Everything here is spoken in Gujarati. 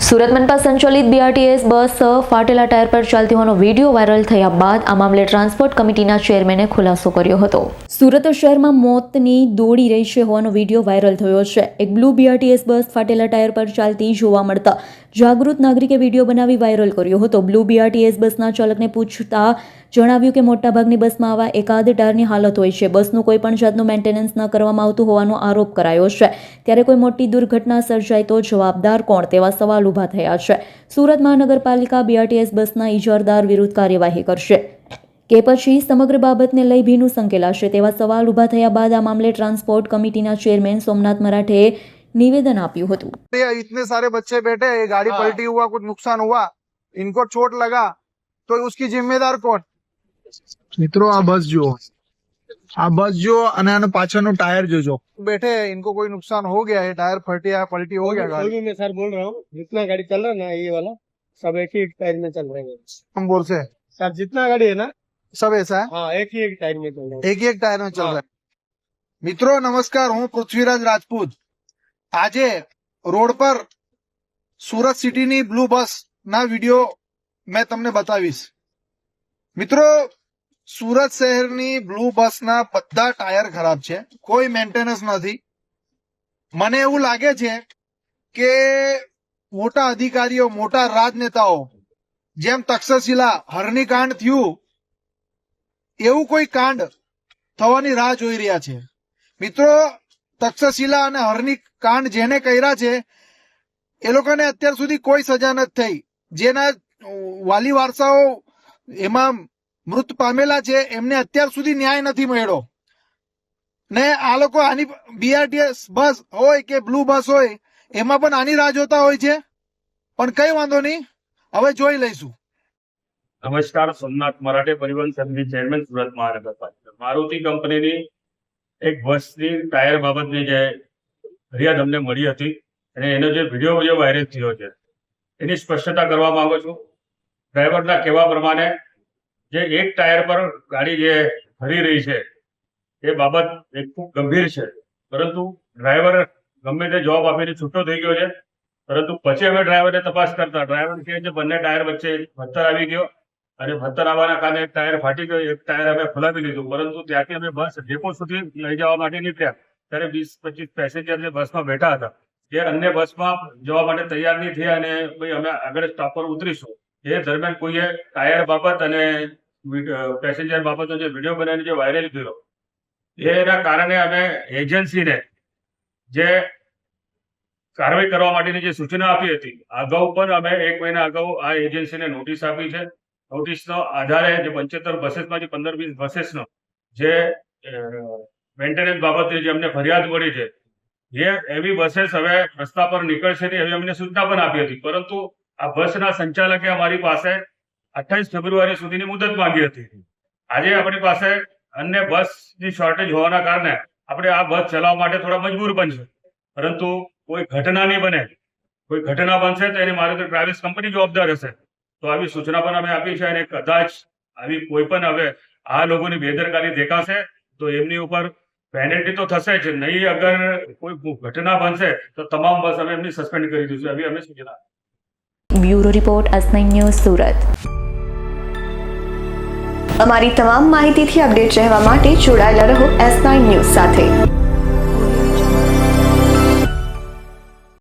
સુરત મનપા સંચાલિત બીઆરટીએસ બસ ફાટેલા ટાયર પર ચાલતી હોવાનો વિડીયો વાયરલ થયા બાદ આ મામલે ટ્રાન્સપોર્ટ કમિટીના ચેરમેને ખુલાસો કર્યો હતો। સુરત શહેરમાં મોતની દોડી રહી છે હોવાનો વિડીયો વાયરલ થયો છે। એક બ્લુ બીઆરટીએસ બસ ફાટેલા ટાયર પર ચાલતી જોવા મળતા જાગૃત નાગરિકે વિડીયો બનાવી વાયરલ કર્યો હતો। બ્લુ બીઆરટીએસ બસના ચાલકને પૂછતા જણાવ્યું કે મોટાભાગની બસમાં આવા એકાદ ટાયરની હાલત હોય છે। બસનું કોઈ પણ જાતનું મેન્ટેનન્સ ન કરવામાં આવતું હોવાનો આરોપ કરાયો છે। ત્યારે કોઈ મોટી દુર્ઘટના સર્જાય તો જવાબદાર કોણ તેવા સવાલ ઊભા થયા છે। સુરત મહાનગરપાલિકા બીઆરટીએસ બસના ઇજારદાર વિરુદ્ધ કાર્યવાહી કરશે કે પછી સમગ્ર બાબતને લઈ ભીનું સંકેલાશે તેવા સવાલ ઊભા થયા બાદ આ મામલે ટ્રાન્સપોર્ટ કમિટીના ચેરમેન સોમનાથ મરાઠે निवेदन आप्યું હતું। इतने सारे बच्चे बैठे, गाड़ी पलटी हुआ, कुछ नुकसान हुआ, इनको चोट लगा तो उसकी जिम्मेदार कौन? मित्रों आ बस जो અને આનો પાછળનો ટાયર જોજો बैठे इनको कोई नुकसान हो गया है, टायर फटे या पलटी हो गया गाड़ी। मैं सर बोल रहा हूँ जितना गाड़ी चल रहा है ना ये वाला सब एक ही टायर में चल रहे हैं। हम बोलते हैं सर जितना गाड़ी है ना सब ऐसा है, हाँ एक ही एक टायर में चल रहा है। एक ही एक टायर में चल रहा है। मित्रों नमस्कार, हूँ पृथ्वीराज राजपूत। આજે રોડ પર સુરત સિટીની બ્લુ બસ ના વિડીયો મેં તમને બતાવીશ। મિત્રો સુરત શહેરની બ્લુ બસના બધા ટાયર ખરાબ છે, કોઈ મેન્ટેનન્સ નથી। મને એવું લાગે છે કે મોટા અધિકારીઓ, મોટા રાજનેતાઓ જેમ તક્ષશિલા હરણીકાંડ થયું એવું કોઈ કાંડ થવાની રાહ જોઈ રહ્યા છે। મિત્રો તક્ષશિલા અને હરણી કાંડ જેને કર્યા છે એ લોકોને અત્યાર સુધી કોઈ સજા નથી થઈ। જેના વાલી વારસાઓ એમાં મૃત પામેલા છે એમને અત્યાર સુધી ન્યાય નથી મળ્યો ને આ લોકો આની બીઆરટીએસ બસ હોય કે બ્લુ બસ હોય એમાં પણ આની રાહ જોતા હોય છે, પણ કઈ વાંધો નહીં, હવે જોઈ લઈશું। નમસ્કાર, સોમનાથ મરાઠે, પરિવહન સમિતિ ચેરમેન, સુરત મહાનગરપાલિકા। મારુતિ કંપનીની એક બસની ટાયર બાબતની જે ફરિયાદ અમને મળી હતી અને એનો જે વિડીયો વાયરલ થયો છે એની સ્પષ્ટતા કરવા માંગુ છું। ડ્રાઈવરના કહેવા પ્રમાણે જે એક ટાયર પર ગાડી જે ફરી રહી છે એ બાબત એક ખૂબ ગંભીર છે, પરંતુ ડ્રાઈવર ગમે તે જવાબ આપીને છૂટો થઈ ગયો છે। પરંતુ પછી અમે ડ્રાઈવરને તપાસ કરતા ડ્રાઈવર કહે છે બંને ટાયર વચ્ચે પથ્થર આવી ગયો અને પથ્થર આવવાના કારણે એક ટાયર ફાટી ગયો, એક ટાયર અમે ખોલાવી લીધું। પરંતુ ત્યાંથી અમે બસ ડેપો સુધી લઈ જવા માટે નીકળ્યા ત્યારે 20-25 પેસેન્જર જે બસમાં બેઠા હતા જે અન્ય બસમાં જવા માટે તૈયાર નહીં થયા અને ભાઈ અમે આગળ સ્ટોપ પર ઉતરીશું, એ દરમિયાન કોઈએ ટાયર બાબત અને પેસેન્જર બાબતનો જે વિડીયો બનાવીને જે વાયરલ કર્યો એના કારણે અમે એજન્સીને જે કાર્યવાહી કરવા માટેની જે સૂચના આપી હતી અગાઉ પણ અમે 1 મહિના અગાઉ આ એજન્સીને નોટિસ આપી છે। નોટિસનો આધારે જે 75 બસેસમાંથી 15-20 બસેસનો જે મેન્ટેનન્સ બાબતે જે અમને ફરિયાદ મળી છે એ એવી બસેસ હવે રસ્તા પર નીકળશે નહીં એવી અમને સૂચના પણ આપી હતી, પરંતુ આ બસના સંચાલકે અમારી પાસે 28 ફેબ્રુઆરી સુધીની મુદત માંગી હતી। આજે આપણી પાસે અન્ય બસની શોર્ટેજ હોવાના કારણે આપણે આ બસ ચલાવવા માટે થોડા મજબૂર બનશે, પરંતુ કોઈ ઘટના નહીં બને, કોઈ ઘટના બનશે તો એની મારે તો ટ્રાવેલ્સ કંપની જવાબદાર હશે। તો આવી સૂચના પણ અમે આપી છે અને કદાચ આવી કોઈ પણ હવે આ લોકોની બેદરકારી દેખાશે તો એમની ઉપર પેનલ્ટી તો થશે જ નહીં। અગર કોઈ ઘટના બનશે તો તમામ બસ અમે એમની સસ્પેન્ડ કરી દઈશું, એવી અમે સૂચના। Bureau report S9 news Surat. અમારી તમામ માહિતીથી અપડેટ રહેવા માટે જોડાયેલા રહો S9 ન્યૂઝ સાથે।